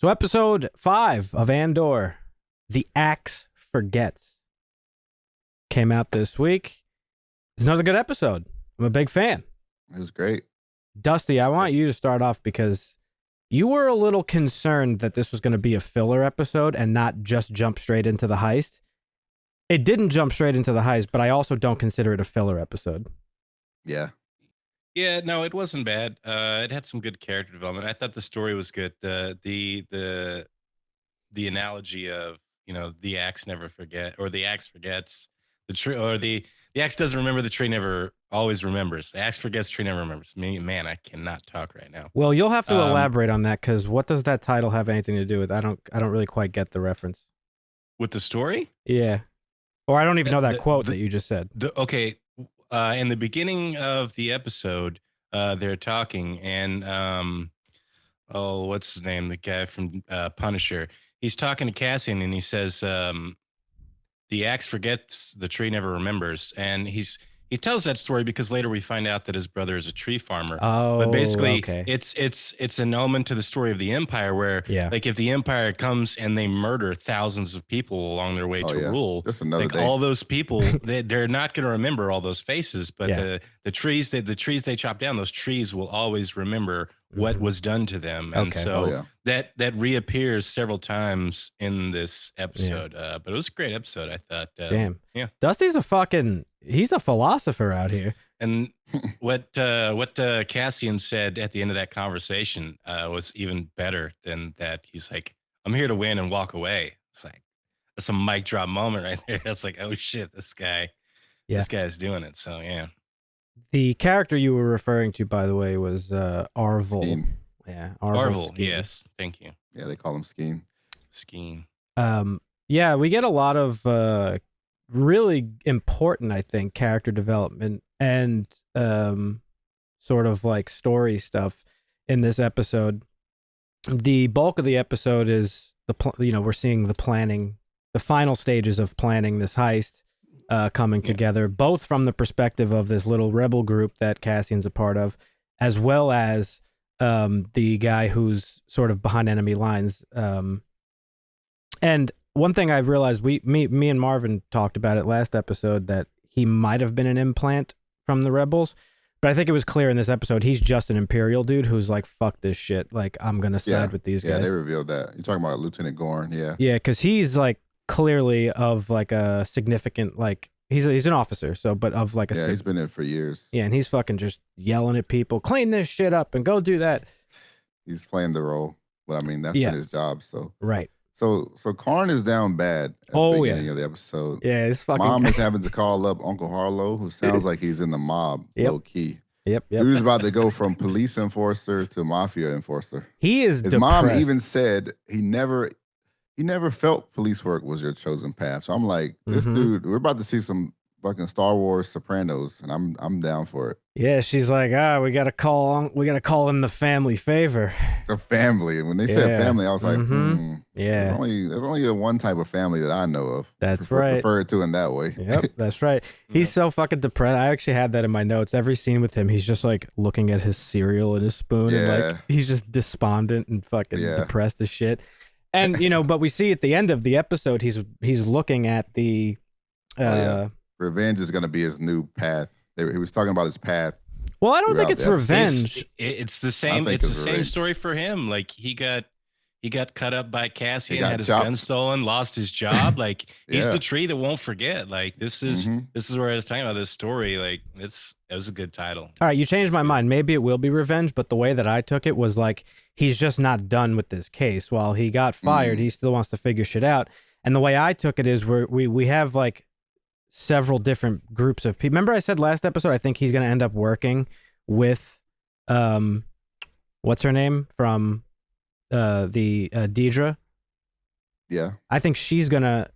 So episode 5 of Andor, The Axe Forgets, came out this week. It's another good episode. I'm a big fan. It was great. Dusty, I want you to start off because you were a little concerned that this was going to be a filler episode and not just jump straight into the heist. It didn't jump straight into the heist, but I also don't consider it a filler episode. Yeah. Yeah, no, it wasn't bad. It had some good character development. I thought the story was good. The analogy of, the axe never forget, or the axe forgets the tree, or the axe doesn't remember, the tree never always remembers. The axe forgets, tree never remembers. Man, I cannot talk right now. Well, you'll have to elaborate on that, because what does that title have anything to do with? I don't really quite get the reference. With the story? Yeah. Or I don't even know that quote that you just said. Okay. In the beginning of the episode, they're talking, and what's his name? The guy from Punisher. He's talking to Cassian, and he says, "The axe forgets, the tree never remembers." And he tells that story because later we find out that his brother is a tree farmer. Oh, but basically, okay. it's an element to the story of the Empire where, like, if the Empire comes and they murder thousands of people along their way to rule, just another day. All those people, they're not going to remember all those faces, but the trees they chop down, those trees will always remember what was done to them, and so that reappears several times in this episode. But it was a great episode, I thought. Damn, yeah, Dusty's he's a philosopher out here. And what Cassian said at the end of that conversation was even better than that. He's like, "I'm here to win and walk away." It's like, that's a mic drop moment right there. It's like, oh shit, this guy's doing it. So yeah. The character you were referring to, by the way, was Arvel. Skeen. Yeah, Arvel. Skeen. Yes, thank you. Yeah, they call him Skeen. Skeen. Yeah, we get a lot of really important, I think, character development and sort of like story stuff in this episode. The bulk of the episode is we're seeing the planning, the final stages of planning this heist. Coming together, both from the perspective of this little rebel group that Cassian's a part of, as well as the guy who's sort of behind enemy lines. And one thing I've realized, me and Marvin talked about it last episode, that he might have been an implant from the rebels, but I think it was clear in this episode he's just an Imperial dude who's like, fuck this shit, like I'm gonna side with these guys. Yeah, they revealed that. You're talking about Lieutenant Gorn, yeah. Yeah, because he's like clearly of like a significant, like he's an officer, so but of like a he's been there for years. Yeah, and he's fucking just yelling at people, clean this shit up and go do that. He's playing the role, but I mean that's been his job. So right. So Karn is down bad at the beginning of the episode. Yeah, it's fucking Mom is having to call up Uncle Harlow, who sounds like he's in the mob, low key. Yep. He was about to go from police enforcer to mafia enforcer. He is. His mom even said he never felt police work was your chosen path. So I'm like, this dude, we're about to see some fucking Star Wars Sopranos, and I'm down for it. Yeah, she's like, we gotta call in the family favor. The family. And when they said family, I was like, yeah. There's only a one type of family that I know of. That's right. Referred to in that way. Yep, that's right. He's so fucking depressed. I actually had that in my notes. Every scene with him, he's just like looking at his cereal and his spoon, and like he's just despondent and fucking depressed as shit. And but we see at the end of the episode, he's looking at the revenge is going to be his new path. He was talking about his path. Well, I don't think it's revenge. It's the same. It's the same story for him. Like he got cut up by Cassian, had his gun stolen, lost his job. Like he's the tree that won't forget. Like this is where I was talking about this story. Like it was a good title. All right, you changed my mind. Maybe it will be revenge, but the way that I took it was like he's just not done with this case. While he got fired, he still wants to figure shit out. And the way I took it is we have like several different groups of people. Remember I said last episode, I think he's going to end up working with, what's her name from Deidre? Yeah. I think they're going to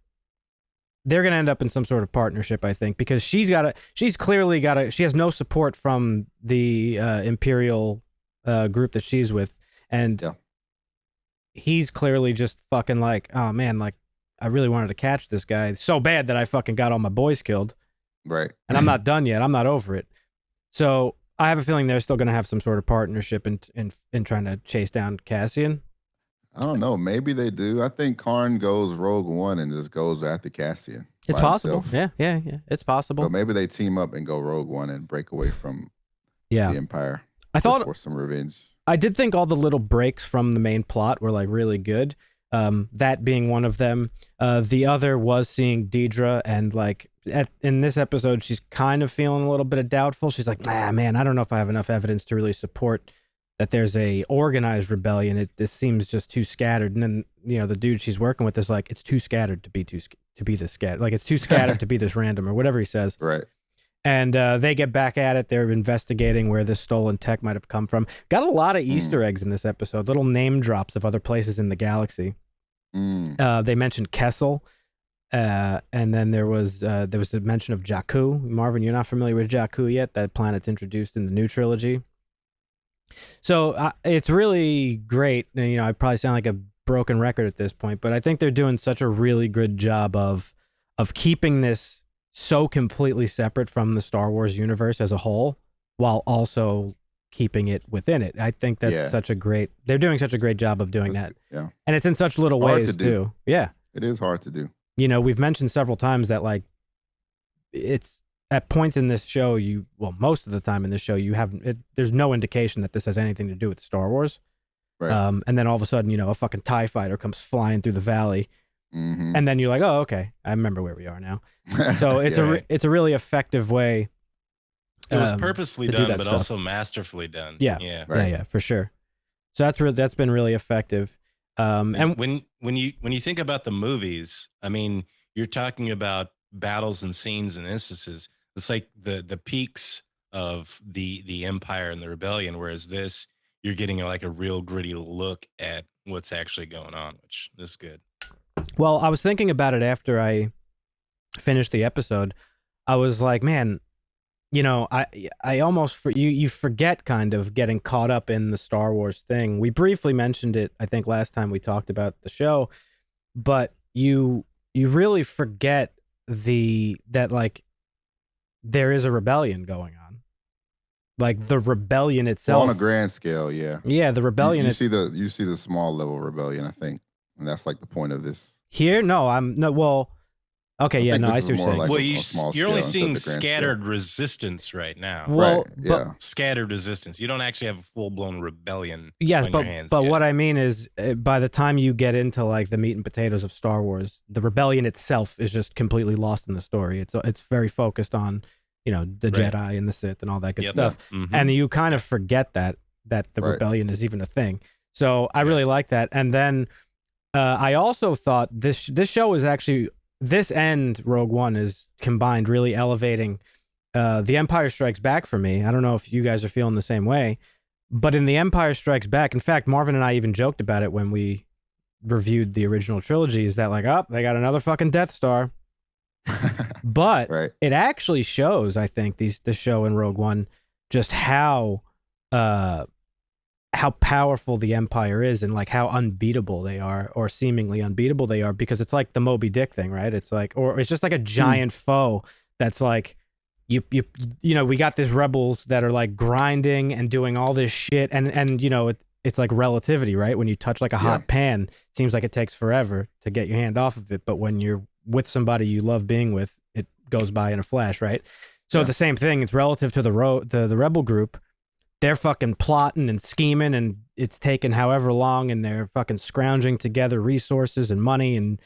end up in some sort of partnership, I think, because she has no support from the Imperial group that she's with. And he's clearly just fucking like, oh man, like, I really wanted to catch this guy so bad that I fucking got all my boys killed. Right. And I'm not done yet. I'm not over it. So I have a feeling they're still going to have some sort of partnership in trying to chase down Cassian. I don't know. Maybe they do. I think Karn goes Rogue One and just goes after Cassian. It's by possible. himself. Yeah. It's possible. So maybe they team up and go Rogue One and break away from the Empire. I thought for some revenge. I did think all the little breaks from the main plot were like really good. That being one of them. The other was seeing Deidre, and like in this episode, she's kind of feeling a little bit of doubtful. She's like, man, I don't know if I have enough evidence to really support that there's a organized rebellion. This seems just too scattered. And then the dude she's working with is like, it's too scattered to be this scattered. Like it's too scattered to be this random, or whatever he says. Right. And they get back at it. They're investigating where this stolen tech might have come from. Got a lot of Easter eggs in this episode, little name drops of other places in the galaxy. They mentioned Kessel, and then there was a mention of Jakku. Marvin, you're not familiar with Jakku yet? That planet's introduced in the new trilogy. So it's really great. And, I probably sound like a broken record at this point, but I think they're doing such a really good job of keeping this so completely separate from the Star Wars universe as a whole, while also keeping it within it. I think that's they're doing such a great job of doing that. Yeah. And it's in such little ways too. Yeah. It is hard to do. We've mentioned several times that like it's at points in this show, most of the time in this show, there's no indication that this has anything to do with Star Wars. Right. And then all of a sudden, a fucking TIE fighter comes flying through the valley. Mm-hmm. And then you're like, oh, okay, I remember where we are now. So it's a really effective way. It was purposefully done, but stuff. Also masterfully done. Yeah, Right. yeah, for sure. So that's been really effective. And when you think about the movies, I mean, you're talking about battles and scenes and instances. It's like the peaks of the Empire and the Rebellion, whereas this, you're getting like a real gritty look at what's actually going on, which is good. Well, I was thinking about it after I finished the episode. I was like, man, I almost you forget kind of getting caught up in the Star Wars thing. We briefly mentioned it, I think, last time we talked about the show, but you really forget that like there is a rebellion going on. Like the rebellion itself, on a grand scale, yeah. Yeah, the rebellion. You see the small level rebellion, I think, and that's like the point of this. Here, no, I'm no. Well, okay, yeah, no, I see what you're saying. Like well, you're only seeing scattered resistance right now. Well, right, yeah, scattered resistance. You don't actually have a full blown rebellion. Yes, on your hands but yet. what I mean is, by the time you get into like the meat and potatoes of Star Wars, the rebellion itself is just completely lost in the story. It's very focused on the Jedi and the Sith and all that good stuff, and you kind of forget that the rebellion is even a thing. So I really like that. And then I also thought this show is actually, this and Rogue One is combined really elevating The Empire Strikes Back for me. I don't know if you guys are feeling the same way, but in The Empire Strikes Back, in fact, Marvin and I even joked about it when we reviewed the original trilogy, is that like, they got another fucking Death Star. But it actually shows, I think, this show in Rogue One, just how powerful the Empire is, and like how unbeatable they are, or seemingly unbeatable they are, because it's like the Moby Dick thing, right? It's like, or it's just like a giant foe that's like, we got these rebels that are like grinding and doing all this shit, and it's like relativity, right? When you touch like a hot pan, it seems like it takes forever to get your hand off of it, but when you're with somebody you love being with, it goes by in a flash, right? So the same thing, it's relative to the rebel group. They're fucking plotting and scheming, and it's taken however long, and they're fucking scrounging together resources and money, and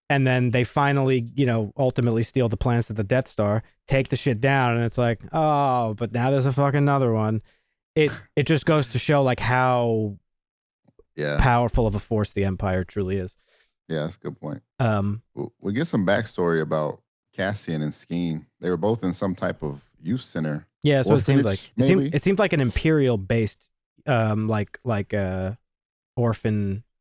then they finally, ultimately steal the plans to the Death Star, take the shit down, and it's like, oh, but now there's a fucking another one. It just goes to show like how powerful of a force the Empire truly is. Yeah, that's a good point. We get some backstory about Cassian and Skeen. They were both in some type of youth center. Yeah, that's what it seemed like. Maybe? It seemed like an Imperial-based, orphan.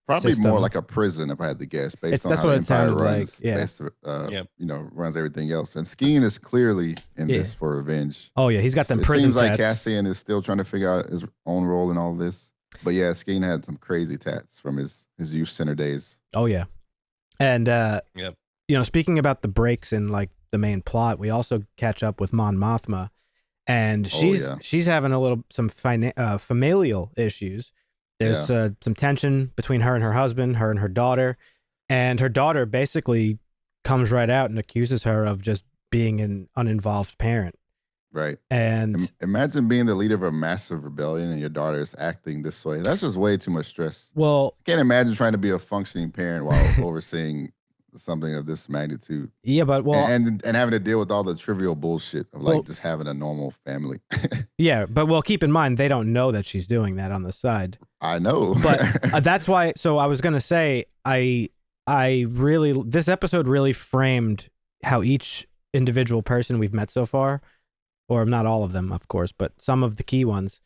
Probably system. More like a prison, if I had to guess, based on that's how what the it sounded Empire runs. like. Yeah. Runs everything else. And Skeen is clearly in this for revenge. Oh yeah, he's got them It prison seems like tats. Cassian is still trying to figure out his own role in all this. But yeah, Skeen had some crazy tats from his youth center days. Oh yeah, and speaking about the breaks in like the main plot, we also catch up with Mon Mothma, and she's having some familial issues. There's some tension between her and her husband, her and her daughter. And her daughter basically comes right out and accuses her of just being an uninvolved parent. Right. And imagine being the leader of a massive rebellion and your daughter is acting this way. That's just way too much stress. Well, I can't imagine trying to be a functioning parent while overseeing something of this magnitude. Yeah, but and having to deal with all the trivial bullshit of like just having a normal family. Yeah, but keep in mind they don't know that she's doing that on the side. I know. But that's why. So I was gonna say this episode really framed how each individual person we've met so far, or not all of them, of course, but some of the key ones,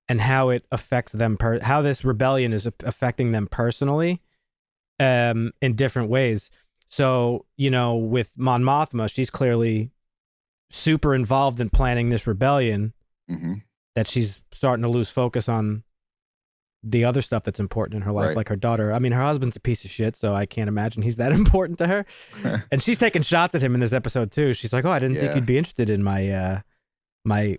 and how it affects them, how this rebellion is affecting them personally, in different ways. So, with Mon Mothma, she's clearly super involved in planning this rebellion, that she's starting to lose focus on the other stuff that's important in her life, like her daughter. I mean, her husband's a piece of shit, so I can't imagine he's that important to her. And she's taking shots at him in this episode too. She's like, "Oh, I didn't think you'd be interested in my my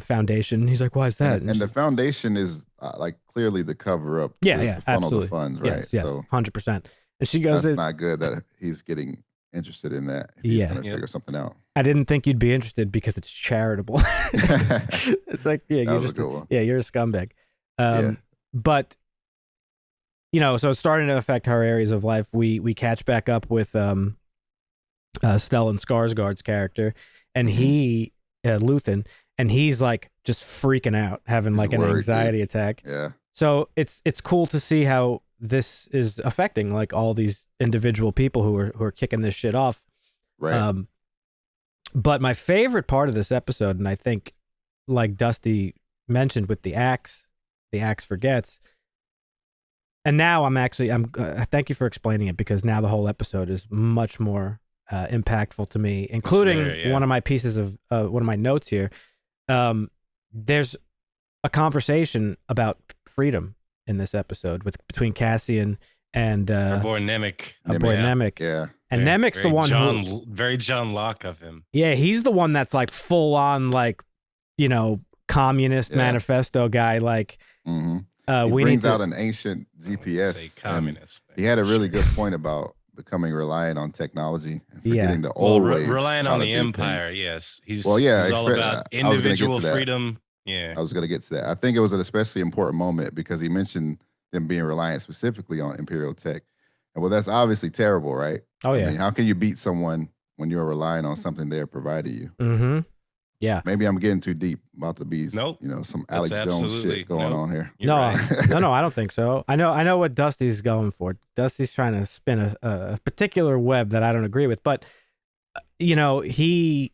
foundation." He's like, "Why is that?" And the foundation is like clearly the cover up. To funnel absolutely. The funds, right? Yes, so 100%. And she goes, "That's not good that he's getting interested in that. If he's going to figure something out." I didn't think you'd be interested because it's charitable. It's like, you're just you're a scumbag. But so it's starting to affect her areas of life. We catch back up with Stellan Skarsgård's character, and he Luthen, and he's like just freaking out, having like an anxiety attack. Yeah. So it's cool to see how this is affecting like all these individual people who are kicking this shit off. Right. But my favorite part of this episode, and I think like Dusty mentioned with the axe forgets. And now thank you for explaining it, because now the whole episode is much more impactful to me, including one of my pieces of one of my notes here. There's a conversation about freedom in this episode between Cassian and our boy Nemik. Yeah. And Nemik's the one very John Locke of him. Yeah, he's the one that's like full on like, communist manifesto guy. Like, he brings out an ancient GPS. Communist. He had a really good point about becoming reliant on technology and forgetting the old ways. Relying on the empire. Things. Yes, he's all about individual freedom. Yeah, I was going to get to that. I think it was an especially important moment because he mentioned them being reliant specifically on Imperial tech. And well, that's obviously terrible, right? Oh yeah. I mean, how can you beat someone when you're relying on something they're providing you? Mm-hmm. Yeah. Maybe I'm getting too deep. About to be, some Alex Jones shit going on here. No, I don't think so. I know what Dusty's going for. Dusty's trying to spin a particular web that I don't agree with, but this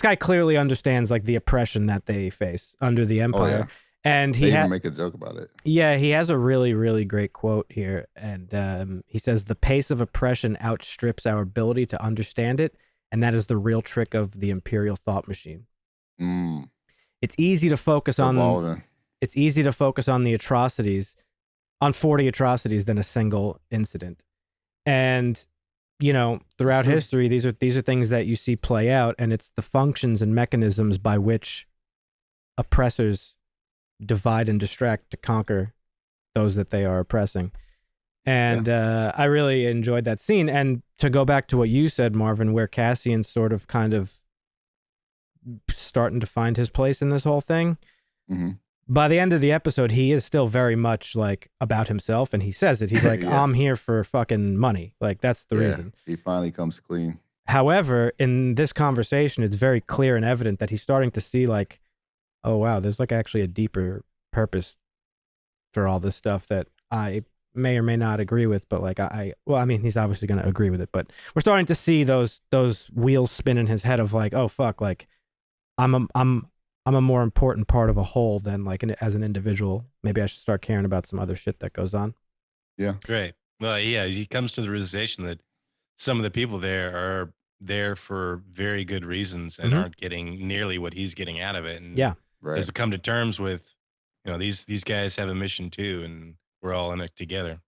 guy clearly understands like the oppression that they face under the Empire. And he even make a joke about it. Yeah, he has a really, really great quote here. And he says, "The pace of oppression outstrips our ability to understand it. And that is the real trick of the Imperial thought machine." It's easy to focus on the atrocities, on 40 atrocities than a single incident. And throughout history, these are things that you see play out, and it's the functions and mechanisms by which oppressors divide and distract to conquer those that they are oppressing. And I really enjoyed that scene. And to go back to what you said, Marvin, where Cassian's sort of kind of starting to find his place in this whole thing. Mm-hmm. By the end of the episode, he is still very much like about himself, and he says it. He's like, "I'm here for fucking money." Like, that's the reason. He finally comes clean. However, in this conversation, it's very clear and evident that he's starting to see like, oh wow, there's like actually a deeper purpose for all this stuff that I may or may not agree with, but like he's obviously going to agree with it, but we're starting to see those wheels spin in his head of like, oh fuck, like I'm a more important part of a whole than like as an individual. Maybe I should start caring about some other shit that goes on. Yeah. Great. Well, yeah, he comes to the realization that some of the people there are there for very good reasons and aren't getting nearly what he's getting out of it. And has to come to terms with, these guys have a mission too, and we're all in it together.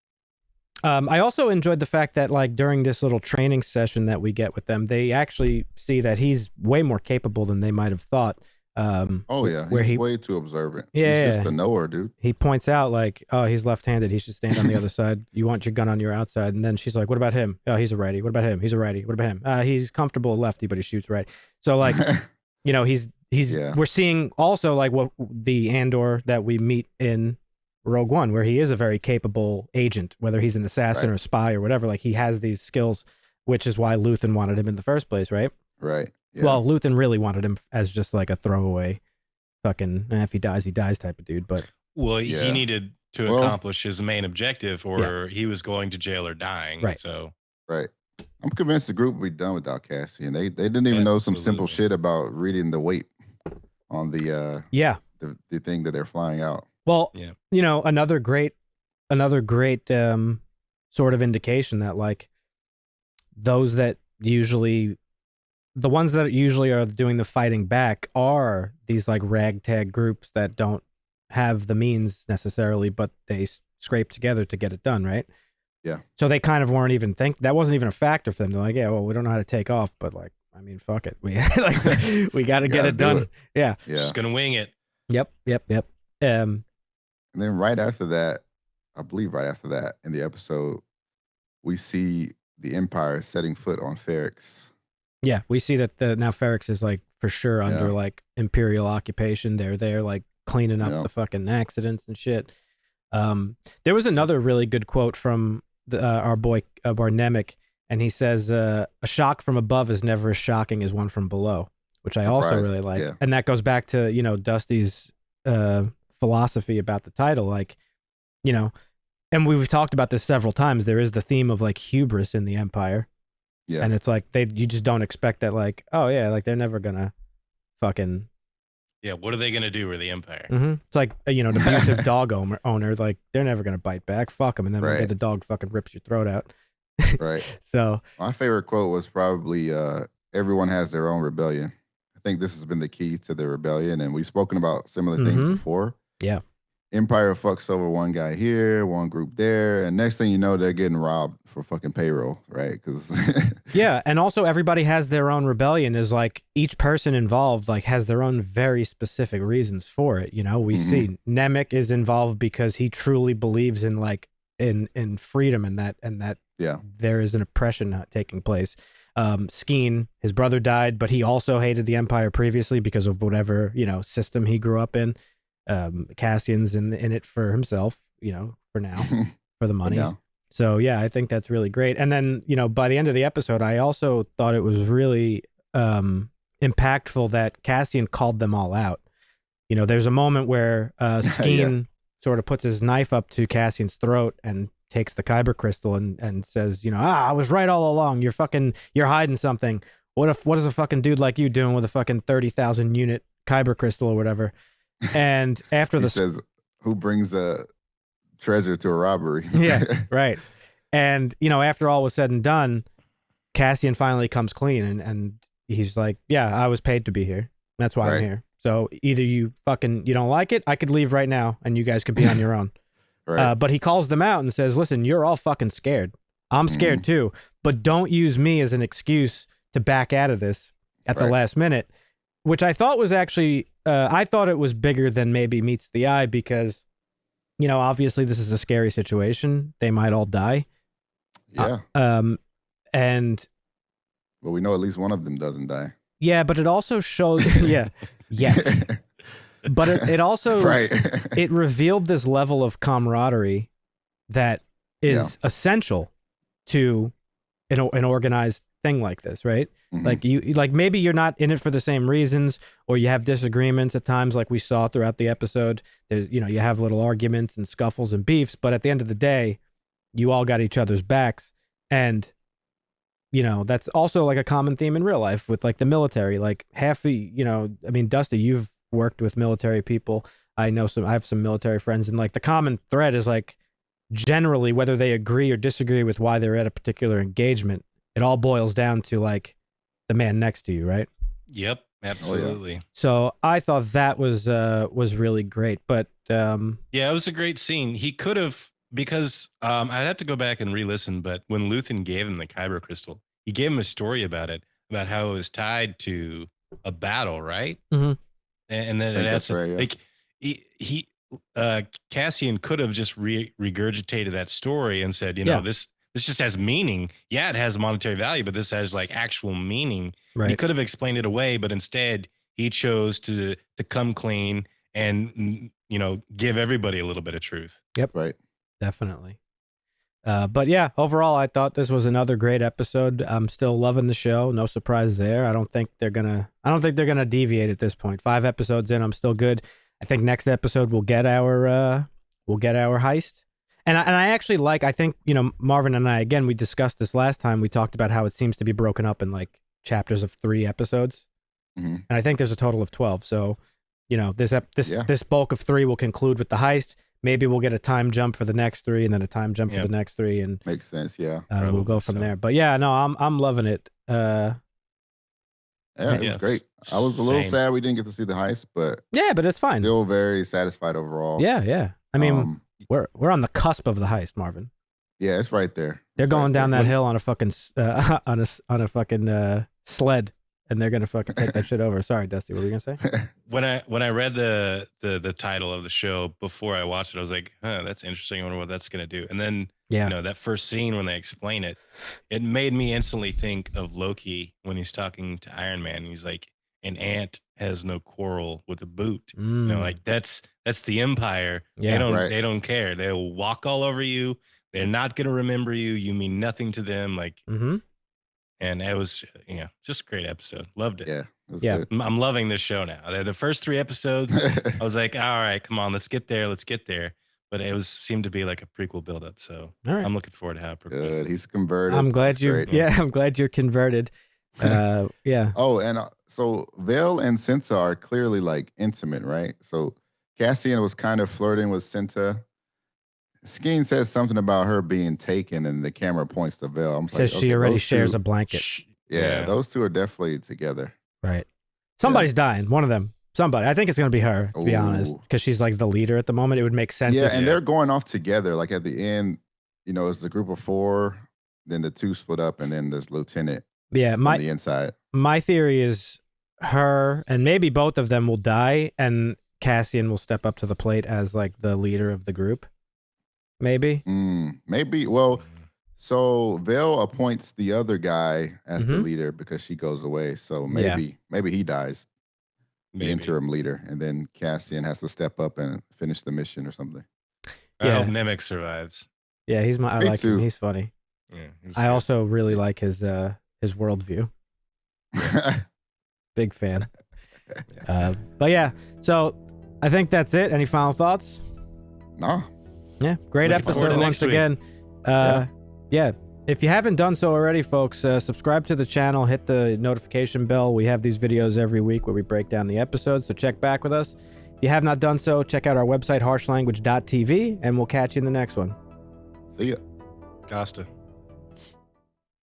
I also enjoyed the fact that like during this little training session that we get with them, they actually see that he's way more capable than they might have thought. Oh yeah, where he's he way too observant. yeah, He's just a knower, dude. he points out like, oh, he's left-handed, he should stand on the other side. You want your gun on your outside. And then she's like, what about him? Oh, he's a righty. What about him? He's a righty. What about him? He's comfortable lefty, but he shoots right. So like, you know, he's Yeah. we're seeing also like what the Andor that we meet in Rogue One, where he is a very capable agent, whether he's an assassin or a spy or whatever. Like he has these skills, which is why Luthen wanted him in the first place, right? Right. Yeah. Well, Luthen really wanted him as just like a throwaway, fucking if he dies type of dude. But he needed to accomplish his main objective, or he was going to jail or dying. Right. So right. I'm convinced the group would be done without Cassian. They didn't even know some simple shit about reading the weight on the the thing that they're flying out. Well, you know, another great sort of indication that like the ones that usually are doing the fighting back are these like ragtag groups that don't have the means necessarily, but they scrape together to get it done, right? Yeah. So they kind of weren't even that wasn't even a factor for them. They're like, yeah, well, we don't know how to take off, but like, I mean, fuck it, we we got to get it done. Yeah, just gonna wing it. Yep. And then right after that, I believe right after that in the episode, we see the Empire setting foot on Ferrix. Yeah, we see that now Ferrix is like for sure under like Imperial occupation. They're there like cleaning up the fucking accidents and shit. There was another really good quote from our boy Barnemic, and he says, "A shock from above is never as shocking as one from below," which I also really like. Yeah. And that goes back to, you know, Dusty's philosophy about the title, like, you know, and we've talked about this several times. There is the theme of like hubris in the Empire. Yeah. And it's like you just don't expect that, like, oh yeah, like they're never gonna fucking what are they gonna do with the Empire? Mm-hmm. It's like, you know, an abusive dog owner, like they're never gonna bite back. Fuck them, and then the dog fucking rips your throat out. Right. So my favorite quote was probably everyone has their own rebellion. I think this has been the key to the rebellion, and we've spoken about similar things before. Yeah. Empire fucks over one guy here, one group there, and next thing you know, they're getting robbed for fucking payroll, right? Because yeah, and also everybody has their own rebellion. Is like each person involved like has their own very specific reasons for it. You know, we see Nemec is involved because he truly believes in like in freedom and that there is an oppression taking place. Skeen, his brother died, but he also hated the Empire previously because of whatever, you know, system he grew up in. Cassian's in it for himself, you know, for now, for the money. So yeah, I think that's really great. And then, you know, by the end of the episode, I also thought it was really impactful that Cassian called them all out. You know, there's a moment where Skeen sort of puts his knife up to Cassian's throat and takes the kyber crystal and says, you know, I was right all along. You're hiding something. What is a fucking dude like you doing with a fucking 30,000 unit kyber crystal or whatever? And after he says, who brings a treasure to a robbery? Yeah, right. And, you know, after all was said and done, Cassian finally comes clean and he's like, yeah, I was paid to be here. That's why I'm here. So either you don't like it, I could leave right now and you guys could be on your own. Right. But he calls them out and says, listen, you're all fucking scared. I'm scared too, but don't use me as an excuse to back out of this at the last minute, which I thought was actually, I thought it was bigger than maybe meets the eye because, you know, obviously this is a scary situation. They might all die. Yeah. And. Well, we know at least one of them doesn't die. Yeah, but it also shows, but it also, it revealed this level of camaraderie that is essential to an organized thing like this, right? Like maybe you're not in it for the same reasons, or you have disagreements at times, like we saw throughout the episode. There's, you know, you have little arguments and scuffles and beefs, but at the end of the day, you all got each other's backs. And, you know, that's also like a common theme in real life with like the military. Like half the, you know, I mean, Dusty, you've worked with military people. I have some military friends, and like the common thread is like generally whether they agree or disagree with why they're at a particular engagement, it all boils down to like the man next to you, right? Yep, absolutely. So I thought that was really great, but yeah, it was a great scene. He could have, because I'd have to go back and re-listen, but when Luthen gave him the kyber crystal, he gave him a story about it, about how it was tied to a battle, right? Mm-hmm. and then I think it that's adds right. Yeah. like he Cassian could have just regurgitated that story and said, Yeah. this just has meaning. Yeah, it has monetary value, but this has like actual meaning. He Right. could have explained it away, but instead he chose to come clean and give everybody a little bit of truth. Yep. Right. Definitely. But yeah, overall, I thought this was another great episode. I'm still loving the show. No surprise there. I don't think they're gonna deviate at this point. 5 episodes in, I'm still good. I think next episode we'll get our heist. And I actually like. I think Marvin and I, again, we discussed this last time. We talked about how it seems to be broken up in like chapters of 3 episodes, Mm-hmm. and I think there's a total of 12. So this bulk of 3 will conclude with the heist. Maybe we'll get a time jump for the next 3, and then a time jump for the next 3, and makes sense. Yeah, we'll go from there. But yeah, no, I'm loving it. Yeah, it was great. I was a little sad we didn't get to see the heist, but yeah, but it's fine. Still very satisfied overall. Yeah. I mean, we're on the cusp of the heist, Marvin. Yeah, it's right there. They're going down that hill on a fucking on a fucking sled, and they're gonna fucking take that shit over. Sorry, Dusty, what were you gonna say? When I read the title of the show before I watched it, I was like, that's interesting. I wonder what that's gonna do. And then that first scene when they explain it, it made me instantly think of Loki when he's talking to Iron Man. He's like, an ant has no quarrel with a boot. Like that's the Empire. Yeah, they don't care. They'll walk all over you. They're not gonna remember you. You mean nothing to them. Like, and it was just a great episode. Loved it. Yeah. Good. I'm loving this show now. The first 3 episodes, I was like, all right, come on, let's get there. But it seemed to be like a prequel buildup. So I'm looking forward to how it progresses. Good. He's converted. I'm glad I'm glad you're converted. Yeah. Oh, and so Vale and Cinta are clearly like intimate, right? So Cassian was kind of flirting with Cinta. Skeen says something about her being taken, and the camera points to Vale. I'm says she already shares a blanket. Yeah, those two are definitely together. Right. Somebody's dying. One of them. Somebody. I think it's going to be her, to be honest, because she's like the leader at the moment. It would make sense. Yeah, and they're going off together. Like at the end, it's the group of 4, then the 2 split up, and then there's Lieutenant on the inside. My theory is her, and maybe both of them will die, and Cassian will step up to the plate as like the leader of the group. Maybe. Maybe. Well, so Vale appoints the other guy as the leader because she goes away. So maybe he dies, the interim leader, and then Cassian has to step up and finish the mission or something. I hope Nemec survives. Yeah, I like him. He's funny. Yeah, I also really like his worldview. Big fan. But yeah, so I think that's it. Any final thoughts? No. Yeah, great episode once again. Yeah, if you haven't done so already, folks, subscribe to the channel, hit the notification bell. We have these videos every week where we break down the episodes, so check back with us. If you have not done so, check out our website, harshlanguage.tv, and we'll catch you in the next one. See ya. Costa.